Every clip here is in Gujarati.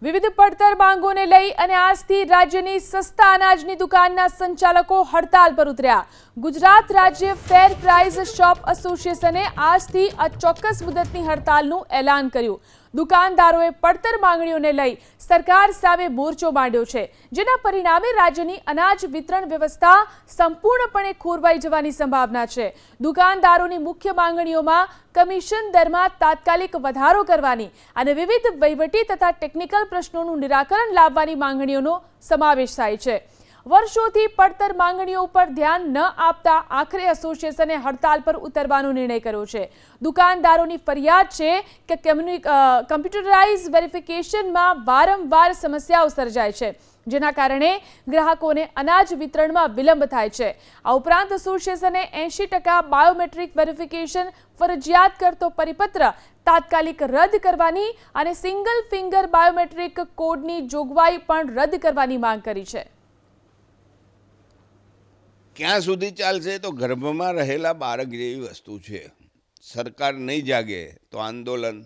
વિવિધ પડતર માંગોને લઈ અને આજથી રાજ્યની સસ્તા અનાજની દુકાનના સંચાલકો હડતાલ પર ઉતર્યા। ગુજરાત રાજ્ય ફેર પ્રાઇસ શોપ એસોસિએશને આજથી આ ચોક્કસ મુદતની હડતાલનું એલાન કર્યું। દુકાનદારોએ પડતર માંગણીઓને લઈ સરકાર સામે મોરચો માંડ્યો છે, જેના પરિણામે રાજ્યની અનાજ વિતરણ વ્યવસ્થા સંપૂર્ણપણે ખોરવાઈ જવાની સંભાવના છે। દુકાનદારોની મુખ્ય માંગણીઓમાં કમિશન દરમાં તાત્કાલિક વધારો કરવાની અને વિવિધ વહીવટી તથા ટેકનિકલ પ્રશ્નોનું નિરાકરણ લાવવાની માંગણીઓનો સમાવેશ થાય છે। વર્ષોથી પડતર માંગણીઓ પર ધ્યાન ન આપતા આખરે એસોસિએશને હડતાલ પર ઉતરવાનો નિર્ણય કર્યો છે। દુકાનદારોની ફરિયાદ છે કે કમ્પ્યુટરાઇઝ વેરિફિકેશનમાં વારંવાર સમસ્યાઓ સર્જાય છે, જેના કારણે ગ્રાહકોને અનાજ વિતરણમાં વિલંબ થાય છે। આ ઉપરાંત એસોસિએશને 80% બાયોમેટ્રિક વેરિફિકેશન ફરજિયાત કરતો પરિપત્ર તાત્કાલિક રદ કરવાની અને સિંગલ ફિંગર બાયોમેટ્રિક કોડની જોગવાઈ પણ રદ કરવાની માંગ કરી છે। ક્યાં સુધી ચાલશે તો ગર્ભમાં રહેલા બાળક જેવી વસ્તુ છે। સરકાર નહીં જાગે તો આંદોલન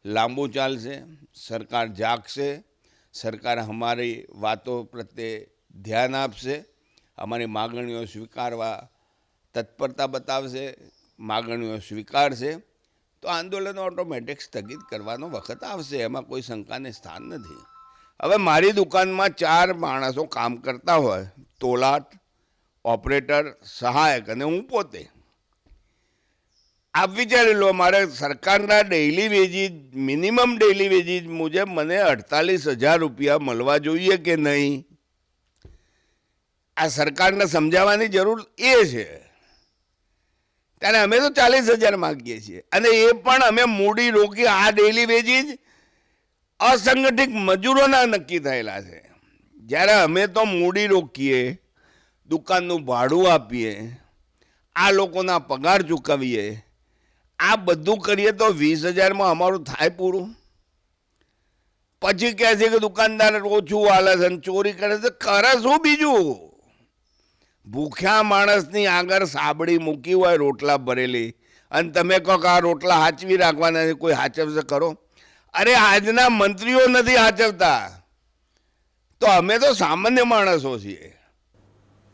લાંબુ ચાલશે। સરકાર જાગશે, સરકાર અમારી વાતો પ્રત્યે ધ્યાન આપશે, અમારી માગણીઓ સ્વીકારવા તત્પરતા બતાવશે, માગણીઓ સ્વીકારશે તો આંદોલન ઓટોમેટિક સ્થગિત કરવાનો વખત આવશે, એમાં કોઈ શંકાને સ્થાન નથી। હવે મારી દુકાનમાં 4 માણસો કામ કરતા હોય, તોલાટ, ઓપરેટર, સહાયક અને હું પોતે। આપ વિચારી લો, મારે સરકારના daily veggies, minimum daily veggies મુજબ મને 48,000 રૂપિયા મળવા જોઈએ કે નહીં? આ સરકારને સમજાવવાની જરૂર એ છે। ત્યારે અમે તો 40,000 માગીએ છીએ અને એ પણ અમે મૂડી રોકી આ ડેઇલી વેજીસ અસંગઠિત મજૂરોના નક્કી થયેલા છે। જ્યારે અમે તો મૂડી રોકીએ, દુકાનનું ભાડું આપીએ, આ લોકોના પગાર ચૂકવીએ, આ બધું કરીએ તો 20,000માં અમારું થાય પૂરું? પછી કહે છે કે દુકાનદાર ઓછું હાલે છે, ચોરી કરે છે, કરે શું બીજું? ભૂખ્યા માણસની આગળ સાબડી મૂકી હોય રોટલા ભરેલી અને તમે કહો કે આ રોટલા હાચવી રાખવાના, કોઈ હાચવશે ખરો? અરે આજના મંત્રીઓ નથી હાચવતા, તો અમે તો સામાન્ય માણસો છીએ।